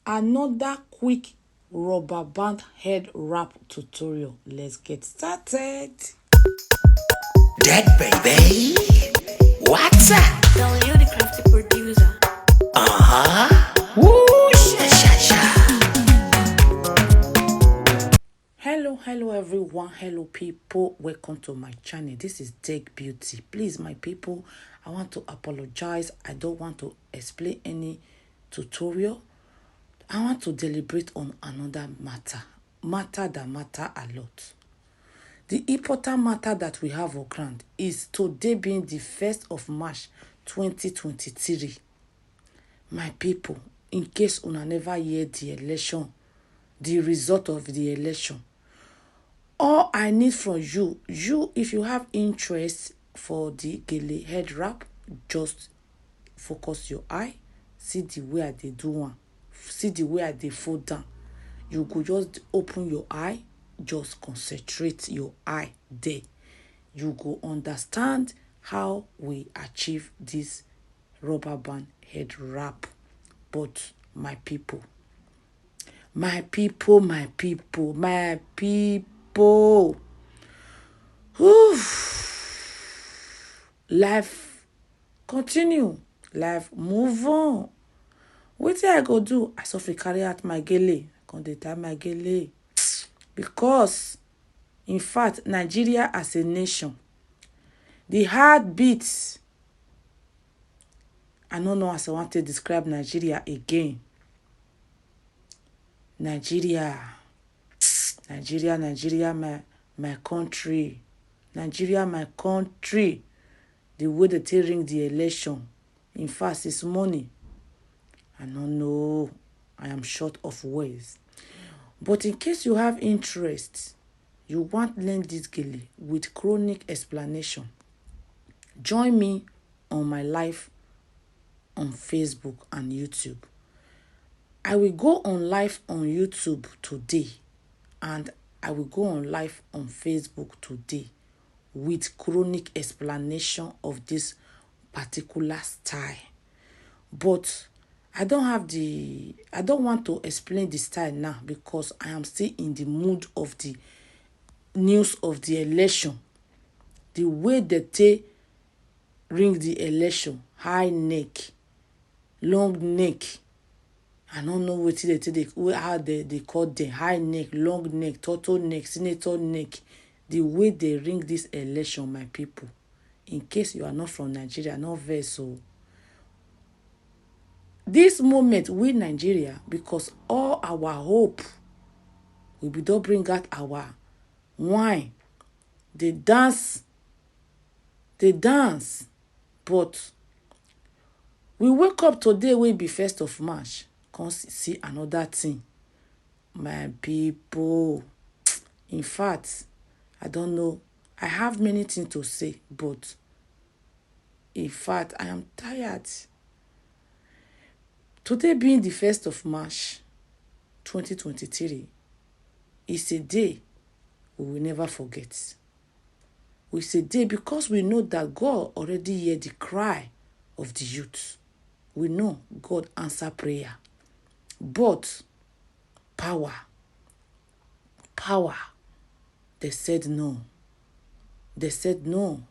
another quick rubber band head wrap tutorial. Let's get started. Dead baby, what's up? Don't you the crafty producer? Woo, sha. Hello everyone, hello people, welcome to my channel. This is Tech Beauty. Please, my people, I want to apologize. I don't want to explain any tutorial. I want to deliberate on another matter that matter a lot. The important matter that we have on ground is today being the 1st of March 2023. My people, in case una never hear the election, the result of the election, all I need from you, if you have interest for the Gele head wrap, just focus your eye, see the way they do one, see the way they fold down. You could just open your eye, just concentrate your eye there. You go understand how we achieve this rubber band head wrap. But my people, whew, life continue, life move on. Wetin I go do? I suffer carry out my gele, come dey tie my gele, because in fact Nigeria as a nation, the heartbeat, I no know as I want to describe Nigeria again. Nigeria, my country. Nigeria, my country. The way they take ring the election, in fact, it's money. I don't know. I am short of words. But in case you have interest, you want to learn this gele with chronic explanation, join me on my live on Facebook and YouTube. I will go on live on YouTube today, and I will go on live on Facebook today with chronic explanation of this particular style. But I don't want to explain the style now because I am still in the mood of the news of the election. The way that they ring the election, high neck, long neck. I don't know what how they call them, high neck, long neck, turtle neck, senator neck. The way they ring this election, my people. In case you are not from Nigeria, not very so. This moment, we Nigeria, because all our hope, we be don't bring out our wine. They dance, but we wake up today, will be 1st of March. Come see another thing, my people. In fact, I don't know. I have many things to say, but in fact, I am tired. Today being the 1st of March 2023 is a day we will never forget. It's a day because we know that God already heard the cry of the youth. We know God answer prayer. But power, they said no. They said no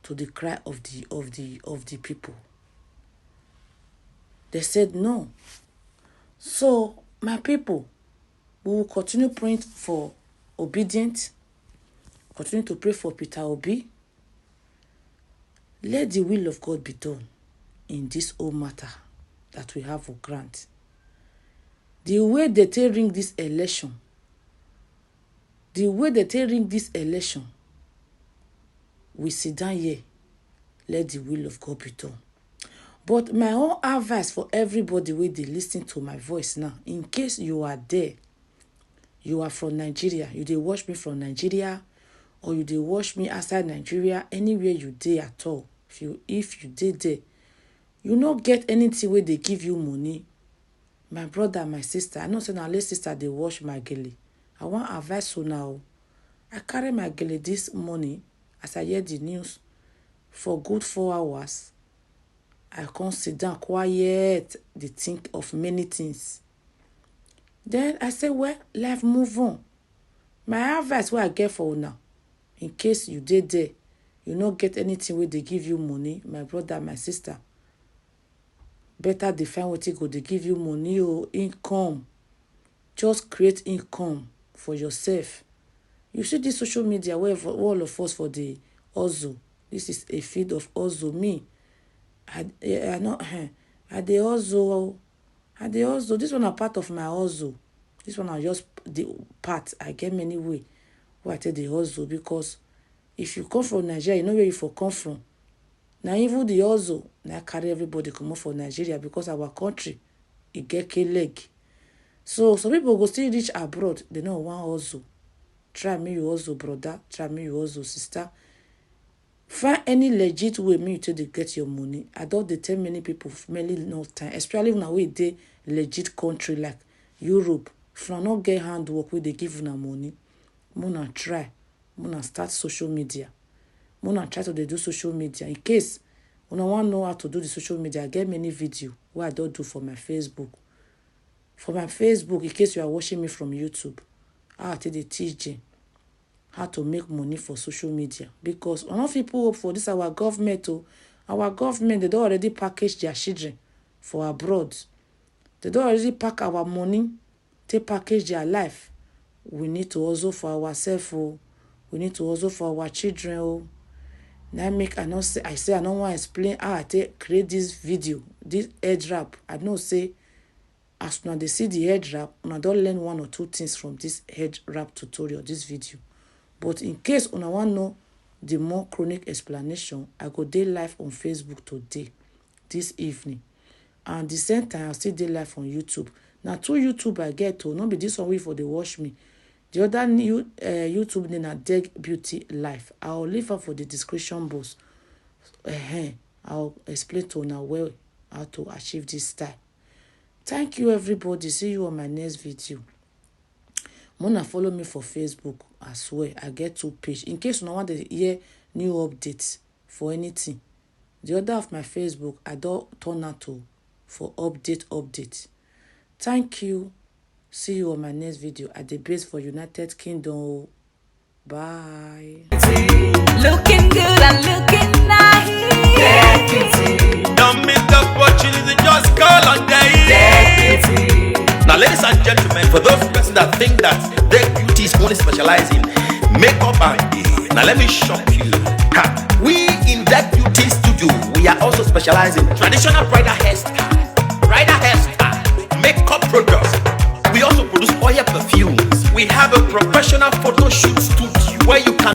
to the cry of the people. They said no. So, my people, we will continue praying for obedience. Continue to pray for Peter Obi. Let the will of God be done in this whole matter that we have for grant. The way they take ring this election, we sit down here, let the will of God be done. But my own advice for everybody where they listen to my voice now, in case you are there, you are from Nigeria, you dey watch me from Nigeria, or you dey watch me outside Nigeria, anywhere you dey at all, if you dey there, you no get anything where they give you money. My brother, my sister, I know say na late sister dey watch my gele. I want advice you now. I carry my gele this morning as I hear the news for good 4 hours. I can't sit down quiet, they think of many things. Then I say, well, life move on. My advice wey I get for now, in case you dey there, you no get anything wey dey give you money, my brother, my sister, better define wetin go dey give you money or income. Just create income for yourself. You see this social media where all of us for the hustle. This is a feed of hustle. Me, I dey hustle. I dey hustle. This one a part of my hustle. This one are just the part. I get many way where I take the hustle, because if you come from Nigeria, you know where you for come from. Now even the hustle, now carry everybody come up for Nigeria, because our country, it get leg. So some people go still reach abroad, they no want hustle. Try me you hustle, brother. Try me you hustle, sister. Find any legit way me you take to get your money. I don't dey tell many people, many no time, especially when we dey legit country like Europe. If I not get handwork where they give una money, muna try, muna start social media. Muna try to do social media. In case una want know how to do the social media, I get many video where I don't do for my Facebook. For my Facebook, in case you are watching me from YouTube, I take the teaching how to make money for social media. Because a lot of people hope for this our government. Our government, they don't already package their children for abroad. They don't already pack our money, they package their life. We need to also for ourselves. We need to also for our children. Now I say I don't want to explain how I create this video, this Headwrap. I don't say as now they see the Headwrap, una don't learn one or two things from this Headwrap tutorial, this video. But in case una want to know the more chronic explanation, I go dey live on Facebook today, this evening. And the same time, I'll still dey live on YouTube. Now, two YouTube I get to, not be this one way for the watch me. The other new YouTube name na Deg Beauty Life. I'll leave her for the description box. I'll explain to una well how to achieve this style. Thank you, everybody. See you on my next video. Mona follow me for Facebook as well. I get 2 pages. In case you want to hear new updates for anything, the other of my Facebook, I don't turn out to for update. Thank you. See you on my next video at the base for United Kingdom. Bye. Looking good and looking nice. Don't miss the opportunity, just call on day. Now, ladies and gentlemen, for those persons that think that their beauty is only specialized in makeup and hair, now let me shock you. We in that beauty studio, we are also specialized in traditional bridal hairstyle, makeup products. We also produce oil perfumes. We have a professional photo shoot studio where you can